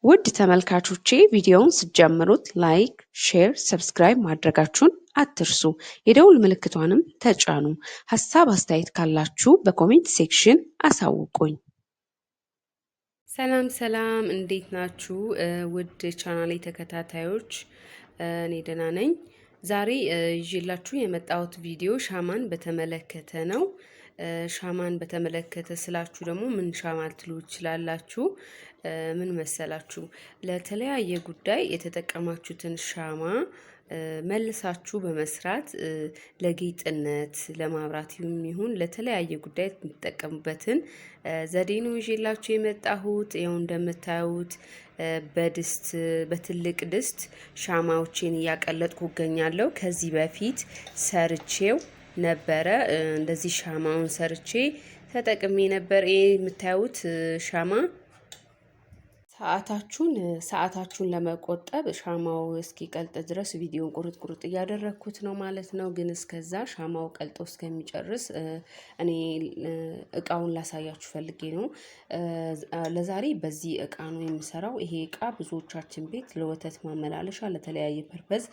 ውድ ተመልካቾቼ ቪዲዮውን ስትጀምሩት ላይክ፣ ሼር፣ ሰብስክራይብ ማድረጋችሁን አትርሱ። የደውል ምልክቷንም ተጫኑ። ሀሳብ አስተያየት ካላችሁ በኮሜንት ሴክሽን አሳውቁኝ። ሰላም ሰላም፣ እንዴት ናችሁ? ውድ ቻናሌ ተከታታዮች፣ እኔ ደህና ነኝ። ዛሬ ይዤላችሁ የመጣሁት ቪዲዮ ሻማን በተመለከተ ነው። ሻማን በተመለከተ ስላችሁ ደግሞ ምን ሻማ ልትሉ ትችላላችሁ? ምን መሰላችሁ? ለተለያየ ጉዳይ የተጠቀማችሁትን ሻማ መልሳችሁ በመስራት ለጌጥነት ለማብራት ይሁን ለተለያየ ጉዳይ የምትጠቀሙበትን ዘዴ ነው ይዤላችሁ የመጣሁት። ይኸው እንደምታዩት በትልቅ ድስት ሻማዎችን እያቀለጥኩ እገኛለሁ። ከዚህ በፊት ሰርቼው ነበረ። እንደዚህ ሻማውን ሰርቼ ተጠቅሜ ነበር። ይሄ የምታዩት ሻማ ሰዓታችሁን ለመቆጠብ ሻማው እስኪቀልጥ ድረስ ቪዲዮን ቁርጥ እያደረግኩት ነው ማለት ነው። ግን እስከዛ ሻማው ቀልጦ እስከሚጨርስ እኔ እቃውን ላሳያችሁ ፈልጌ ነው። ለዛሬ በዚህ እቃ ነው የምሰራው። ይሄ እቃ ብዙዎቻችን ቤት ለወተት ማመላለሻ ለተለያየ ፐርፐዝ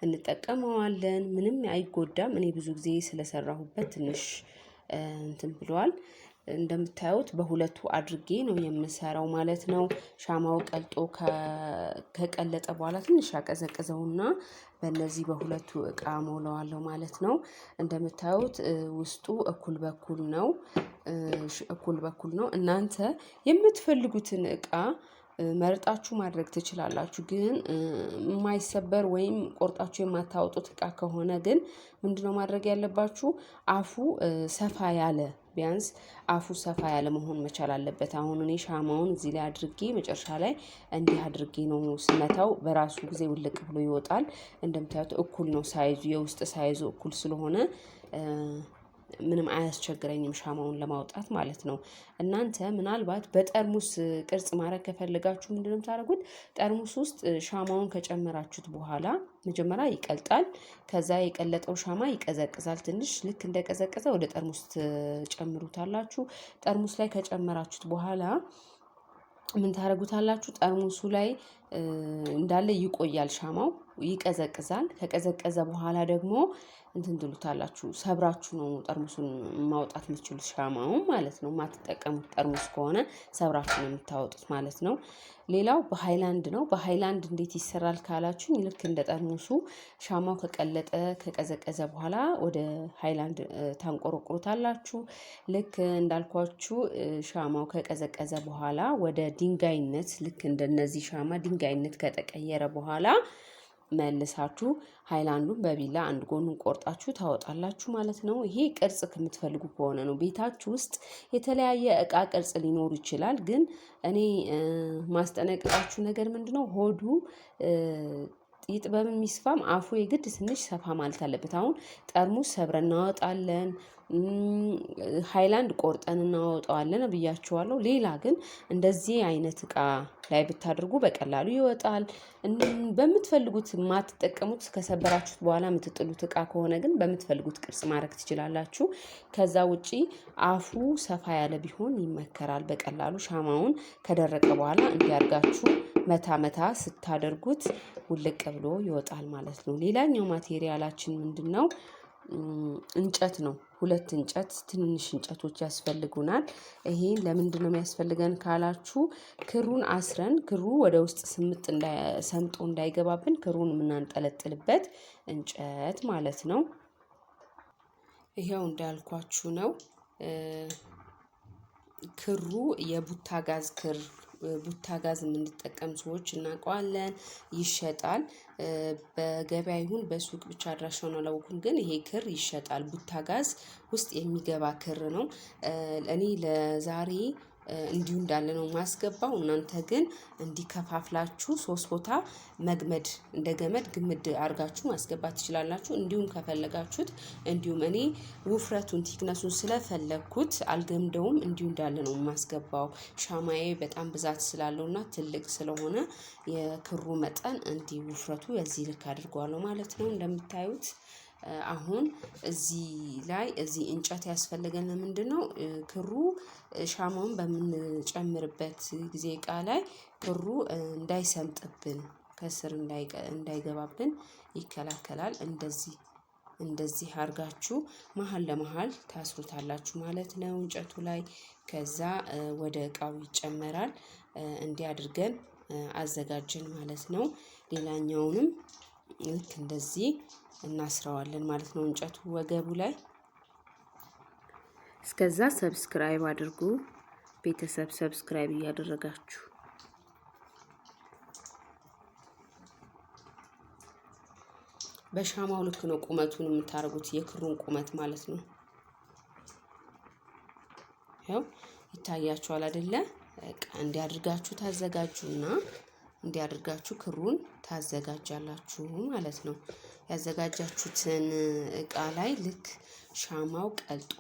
እንጠቀመዋለን። ምንም አይጎዳም። እኔ ብዙ ጊዜ ስለሰራሁበት ትንሽ እንትን ብለዋል። እንደምታዩት በሁለቱ አድርጌ ነው የምሰራው ማለት ነው። ሻማው ቀልጦ ከቀለጠ በኋላ ትንሽ ያቀዘቅዘውና በእነዚህ በሁለቱ እቃ ሞላዋለሁ ማለት ነው። እንደምታዩት ውስጡ እኩል በኩል ነው። እናንተ የምትፈልጉትን እቃ መርጣችሁ ማድረግ ትችላላችሁ። ግን የማይሰበር ወይም ቆርጣችሁ የማታወጡት እቃ ከሆነ ግን ምንድነው ማድረግ ያለባችሁ? አፉ ሰፋ ያለ ቢያንስ አፉ ሰፋ ያለ መሆን መቻል አለበት። አሁን እኔ ሻማውን እዚህ ላይ አድርጌ መጨረሻ ላይ እንዲህ አድርጌ ነው ስመታው በራሱ ጊዜ ውልቅ ብሎ ይወጣል። እንደምታዩት እኩል ነው ሳይዙ፣ የውስጥ ሳይዙ እኩል ስለሆነ ምንም አያስቸግረኝም ሻማውን ለማውጣት ማለት ነው። እናንተ ምናልባት በጠርሙስ ቅርጽ ማድረግ ከፈለጋችሁ ምንድነው የምታደርጉት? ጠርሙስ ውስጥ ሻማውን ከጨመራችሁት በኋላ መጀመሪያ ይቀልጣል። ከዛ የቀለጠው ሻማ ይቀዘቅዛል። ትንሽ ልክ እንደቀዘቀዘ ወደ ጠርሙስ ትጨምሩታላችሁ። ጠርሙስ ላይ ከጨመራችሁት በኋላ ምን ታደርጉታላችሁ? ጠርሙሱ ላይ እንዳለ ይቆያል። ሻማው ይቀዘቅዛል። ከቀዘቀዘ በኋላ ደግሞ እንትን ትሉታላችሁ። ሰብራችሁ ነው ጠርሙሱን ማውጣት የምትችሉት ሻማውን ማለት ነው። የማትጠቀሙት ጠርሙስ ከሆነ ሰብራችሁ ነው የምታወጡት ማለት ነው። ሌላው በሃይላንድ ነው። በሃይላንድ እንዴት ይሰራል ካላችሁ ልክ እንደ ጠርሙሱ ሻማው ከቀዘቀዘ በኋላ ወደ ሃይላንድ ታንቆረቁሩታላችሁ። ልክ እንዳልኳችሁ ሻማው ከቀዘቀዘ በኋላ ወደ ድንጋይነት ልክ እንደነዚህ ሻማ ድንጋይነት ከተቀየረ በኋላ መልሳችሁ ሃይላንዱን በቢላ አንድ ጎኑን ቆርጣችሁ ታወጣላችሁ ማለት ነው። ይሄ ቅርጽ ከምትፈልጉ ከሆነ ነው። ቤታችሁ ውስጥ የተለያየ እቃ ቅርጽ ሊኖር ይችላል። ግን እኔ ማስጠነቅቃችሁ ነገር ምንድነው? ሆዱ ይጥበብም ይስፋም አፉ የግድ ትንሽ ሰፋ ማለት አለበት። አሁን ጠርሙስ ሰብረን እናወጣለን፣ ሃይላንድ ቆርጠን እናወጣዋለን ብያችኋለሁ። ሌላ ግን እንደዚህ አይነት እቃ ላይ ብታደርጉ በቀላሉ ይወጣል። በምትፈልጉት የማትጠቀሙት ከሰበራችሁት በኋላ የምትጥሉት እቃ ከሆነ ግን በምትፈልጉት ቅርጽ ማድረግ ትችላላችሁ። ከዛ ውጪ አፉ ሰፋ ያለ ቢሆን ይመከራል። በቀላሉ ሻማውን ከደረቀ በኋላ እንዲያርጋችሁ መታ ስታደርጉት ውልቅ ብሎ ይወጣል ማለት ነው። ሌላኛው ማቴሪያላችን ምንድነው? እንጨት ነው። 2 እንጨት ትንሽ እንጨቶች ያስፈልጉናል። ይሄን ለምንድነው የሚያስፈልገን ካላችሁ ክሩን አስረን ክሩ ወደ ውስጥ ሰምጦ እንዳይገባብን ክሩን የምናንጠለጥልበት እንጨት ማለት ነው። ይሄው እንዳልኳችሁ ነው። ክሩ የቡታ ጋዝ ክር ቡታ ጋዝ የምንጠቀም ሰዎች እናውቀዋለን፣ ይሸጣል። በገበያ ይሁን በሱቅ ብቻ አድራሻውን አላወኩም፣ ግን ይሄ ክር ይሸጣል። ቡታ ጋዝ ውስጥ የሚገባ ክር ነው። እኔ ለዛሬ እንዲሁ እንዳለ ነው ማስገባው። እናንተ ግን እንዲከፋፍላችሁ 3 ቦታ መግመድ እንደ ገመድ ግምድ አድርጋችሁ ማስገባት ትችላላችሁ። እንዲሁም ከፈለጋችሁት እንዲሁም እኔ ውፍረቱን ቲክነሱን ስለፈለግኩት አልገምደውም፣ እንዲሁ እንዳለ ነው ማስገባው። ሻማዬ በጣም ብዛት ስላለውና ትልቅ ስለሆነ የክሩ መጠን እንዲህ ውፍረቱ የዚህ ልክ አድርጓለሁ ማለት ነው። እንደምታዩት አሁን እዚህ እንጨት ያስፈልገን ለምንድነው? ክሩ ሻማውን በምንጨምርበት ጊዜ እቃ ላይ ክሩ እንዳይሰምጥብን ከስር እንዳይገባብን ይከላከላል። እንደዚህ አርጋችሁ መሃል ለመሃል ታስሩታላችሁ ማለት ነው እንጨቱ ላይ። ከዛ ወደ እቃው ይጨመራል። እንዲህ አድርገን አዘጋጀን ማለት ነው። ሌላኛውንም ልክ እንደዚህ እናስረዋለን ማለት ነው እንጨቱ ወገቡ ላይ። እስከዛ ሰብስክራይብ አድርጉ ቤተሰብ፣ ሰብስክራይብ እያደረጋችሁ በሻማው ልክ ነው ቁመቱን የምታደርጉት፣ የክሩን ቁመት ማለት ነው። ያው ይታያችኋል አይደለ? እንዲያድርጋችሁ ታዘጋጁና እንዲያድርጋችሁ ክሩን ታዘጋጃላችሁ ማለት ነው። ያዘጋጃችሁትን እቃ ላይ ልክ ሻማው ቀልጦ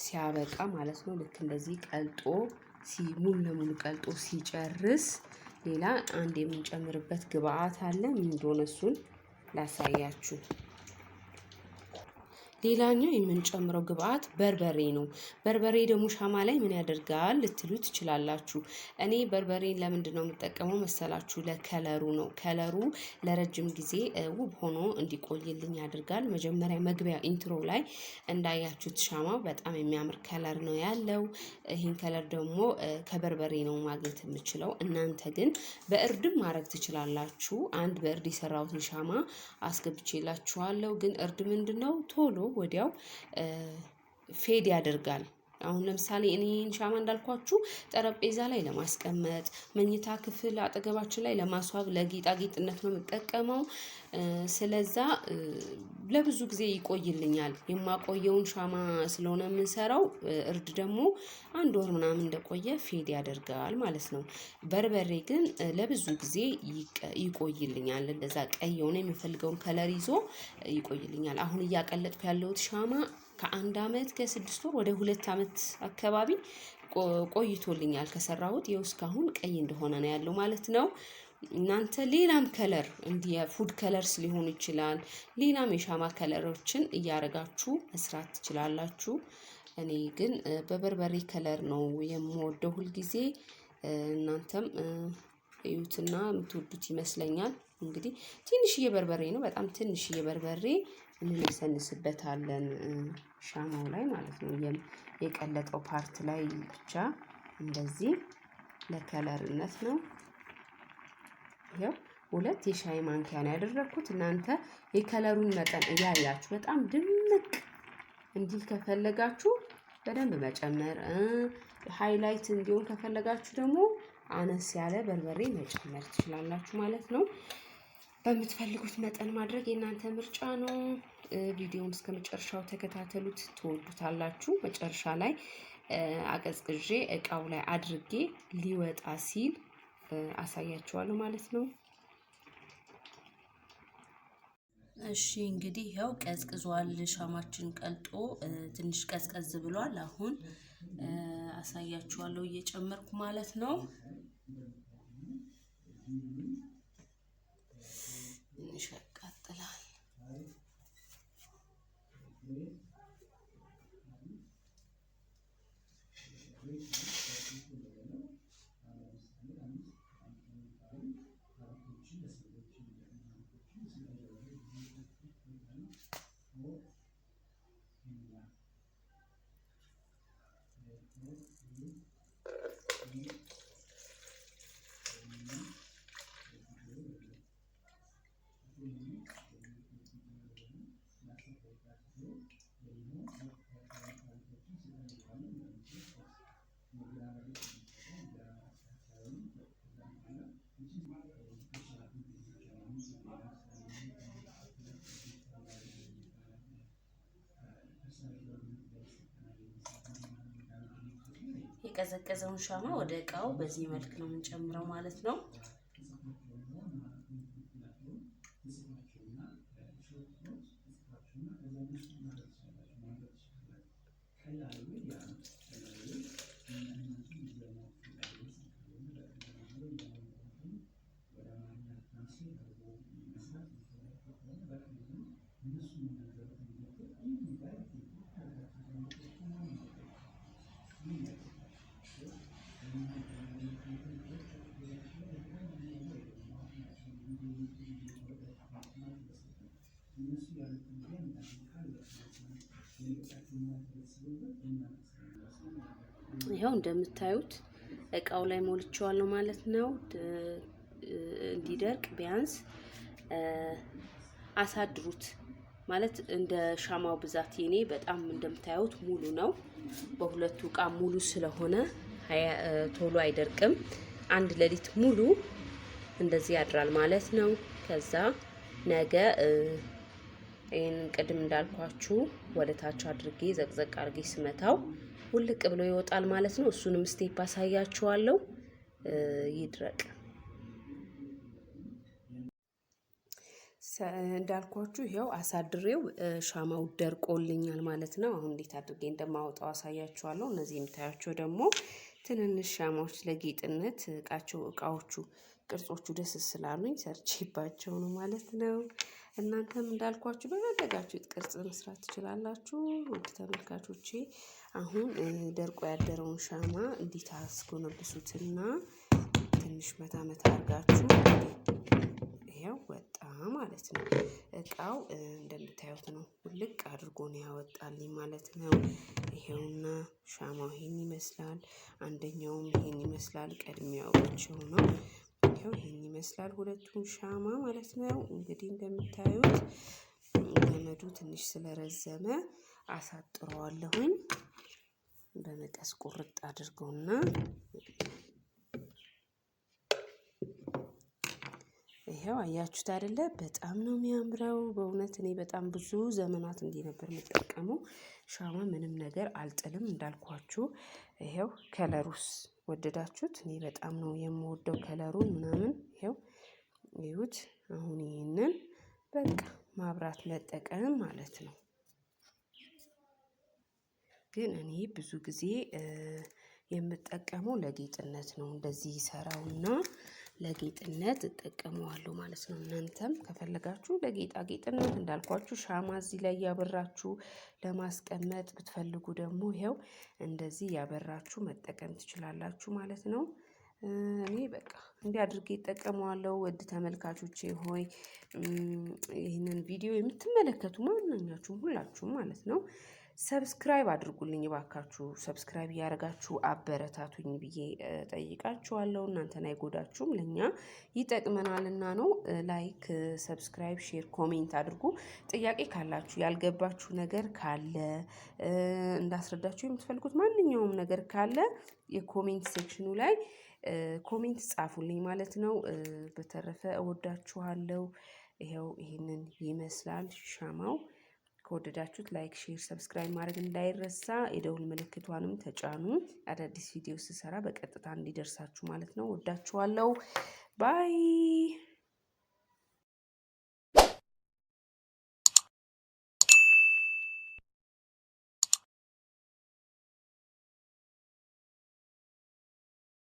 ሲያበቃ ማለት ነው። ልክ እንደዚህ ቀልጦ ሙሉ ለሙሉ ቀልጦ ሲጨርስ ሌላ አንድ የምንጨምርበት ግብአት አለ። ምን እንደሆነ እሱን ላሳያችሁ። ሌላኛው የምንጨምረው ግብአት በርበሬ ነው። በርበሬ ደግሞ ሻማ ላይ ምን ያደርጋል ልትሉ ትችላላችሁ። እኔ በርበሬን ለምንድን ነው የምጠቀመው መሰላችሁ? ለከለሩ ነው። ከለሩ ለረጅም ጊዜ ውብ ሆኖ እንዲቆይልኝ ያደርጋል። መጀመሪያ መግቢያ ኢንትሮ ላይ እንዳያችሁት ሻማው በጣም የሚያምር ከለር ነው ያለው። ይህን ከለር ደግሞ ከበርበሬ ነው ማግኘት የምችለው። እናንተ ግን በእርድም ማድረግ ትችላላችሁ። አንድ በእርድ የሰራሁትን ሻማ አስገብቼላችኋለሁ። ግን እርድ ምንድን ነው ቶሎ ወዲያው ፌድ ያደርጋል። አሁን ለምሳሌ እኔን ሻማ እንዳልኳችሁ ጠረጴዛ ላይ ለማስቀመጥ፣ መኝታ ክፍል አጠገባችን ላይ ለማስዋብ፣ ለጌጣጌጥነት ነው የምጠቀመው። ስለዛ ለብዙ ጊዜ ይቆይልኛል። የማቆየውን ሻማ ስለሆነ የምንሰራው፣ እርድ ደግሞ 1 ወር ምናምን እንደቆየ ፌድ ያደርጋል ማለት ነው። በርበሬ ግን ለብዙ ጊዜ ይቆይልኛል። እንደዛ ቀይ የሆነ የሚፈልገውን ከለር ይዞ ይቆይልኛል። አሁን እያቀለጥኩ ያለሁት ሻማ ከ1 አመት ከ6 ወር ወደ 2 አመት አካባቢ ቆይቶልኛል ከሰራሁት። ይኸው እስካሁን ቀይ እንደሆነ ነው ያለው ማለት ነው። እናንተ ሌላም ከለር እንዲህ የፉድ ከለርስ ሊሆን ይችላል፣ ሌላም የሻማ ከለሮችን እያረጋችሁ መስራት ትችላላችሁ። እኔ ግን በበርበሬ ከለር ነው የምወደው ሁልጊዜ። እናንተም እዩትና የምትወዱት ይመስለኛል። እንግዲህ ትንሽዬ በርበሬ ነው፣ በጣም ትንሽዬ በርበሬ እንሰንስበታለን ሻማው ላይ ማለት ነው። የቀለጠው ፓርት ላይ ብቻ እንደዚህ ለከለርነት ነው። ይሄው 2 የሻይ ማንኪያ ነው ያደረኩት። እናንተ የከለሩን መጠን እያያችሁ በጣም ድምቅ እንዲል ከፈለጋችሁ በደንብ መጨመር፣ ሃይላይት እንዲሆን ከፈለጋችሁ ደግሞ አነስ ያለ በርበሬ መጨመር ትችላላችሁ ማለት ነው። በምትፈልጉት መጠን ማድረግ የእናንተ ምርጫ ነው። ቪዲዮውን እስከ መጨረሻው ተከታተሉት፣ ትወዱታላችሁ። መጨረሻ ላይ አቀዝቅዤ እቃው ላይ አድርጌ ሊወጣ ሲል አሳያችኋለሁ ማለት ነው። እሺ እንግዲህ ይኸው ቀዝቅዟል። ሻማችን ቀልጦ ትንሽ ቀዝቀዝ ብሏል። አሁን አሳያችኋለሁ እየጨመርኩ ማለት ነው። ትንሽ ያቃጥላል። የቀዘቀዘውን ሻማ ወደ እቃው በዚህ መልክ ነው የምንጨምረው ማለት ነው። ይሄው እንደምታዩት እቃው ላይ ሞልቼዋለሁ ማለት ነው። እንዲደርቅ ቢያንስ አሳድሩት ማለት እንደ ሻማው ብዛት የኔ በጣም እንደምታዩት ሙሉ ነው። በሁለቱ እቃ ሙሉ ስለሆነ ቶሎ አይደርቅም። አንድ ሌሊት ሙሉ እንደዚህ ያድራል ማለት ነው። ከዛ ነገ ይሄንን ቅድም እንዳልኳችሁ ወደ ታች አድርጌ ዘቅዘቅ አድርጌ ስመታው ውልቅ ብሎ ይወጣል ማለት ነው። እሱንም ስቴፕ አሳያችኋለሁ። ይድረቅ እንዳልኳችሁ ይሄው አሳድሬው ሻማው ደርቆልኛል ማለት ነው። አሁን እንዴት አድርጌ እንደማወጣው አሳያችኋለሁ። እነዚህ የምታያቸው ደግሞ ትንንሽ ሻማዎች ለጌጥነት እቃዎቹ ቅርጾቹ ደስ ስላሉኝ ሰርቼባቸው ነው ማለት ነው። እናንተም እንዳልኳችሁ በፈለጋችሁት ቅርጽ መስራት ትችላላችሁ። ውድ ተመልካቾቼ አሁን ደርቆ ያደረውን ሻማ እንዲህ ታስጎነብሱትና ትንሽ መታ መታ አድርጋችሁ ይሄው ወጣ ማለት ነው። እቃው እንደምታዩት ነው። ውልቅ አድርጎ ነው ያወጣልኝ ማለት ነው። ይሄውና ሻማው ይሄን ይመስላል። አንደኛውም ይሄን ይመስላል። ቀድሜያቸው ነው። ይሄው ይሄን ይመስላል ሁለቱም ሻማ ማለት ነው። እንግዲህ እንደምታዩት ገመዱ ትንሽ ስለረዘመ አሳጥረዋለሁኝ። በመቀስ ቁርጥ አድርገውና ይሄው አያችሁት አይደለ? በጣም ነው የሚያምረው። በእውነት እኔ በጣም ብዙ ዘመናት እንዲህ ነበር የምጠቀመው ሻማ። ምንም ነገር አልጥልም እንዳልኳችሁ። ይሄው ከለሩስ ወደዳችሁት? እኔ በጣም ነው የምወደው ከለሩን ምናምን። ይሄው ይሁት። አሁን ይሄንን በቃ ማብራት መጠቀም ማለት ነው። ግን እኔ ብዙ ጊዜ የምጠቀመው ለጌጥነት ነው። እንደዚህ ሰራውና ለጌጥነት እጠቀመዋለሁ ማለት ነው። እናንተም ከፈለጋችሁ ለጌጣጌጥነት እንዳልኳችሁ ሻማ እዚህ ላይ ያበራችሁ ለማስቀመጥ ብትፈልጉ ደግሞ ይሄው እንደዚህ ያበራችሁ መጠቀም ትችላላችሁ ማለት ነው። እኔ በቃ እንዲህ አድርጌ እጠቀመዋለሁ። ውድ ተመልካቾቼ ሆይ ይህንን ቪዲዮ የምትመለከቱ ማንኛችሁም ሁላችሁም ማለት ነው ሰብስክራይብ አድርጉልኝ እባካችሁ። ሰብስክራይብ እያደረጋችሁ አበረታቱኝ ብዬ ጠይቃችኋለሁ። እናንተን አይጎዳችሁም፣ ለኛ ይጠቅመናልና ነው። ላይክ፣ ሰብስክራይብ፣ ሼር፣ ኮሜንት አድርጉ። ጥያቄ ካላችሁ ያልገባችሁ ነገር ካለ እንዳስረዳችሁ የምትፈልጉት ማንኛውም ነገር ካለ የኮሜንት ሴክሽኑ ላይ ኮሜንት ጻፉልኝ ማለት ነው። በተረፈ እወዳችኋለሁ። ይሄው ይሄንን ይመስላል ሻማው። ከወደዳችሁት ላይክ፣ ሼር፣ ሰብስክራይብ ማድረግ እንዳይረሳ። የደውል ምልክቷንም ተጫኑ። አዳዲስ ቪዲዮ ስሰራ በቀጥታ እንዲደርሳችሁ ማለት ነው። ወዳችኋለሁ። ባይ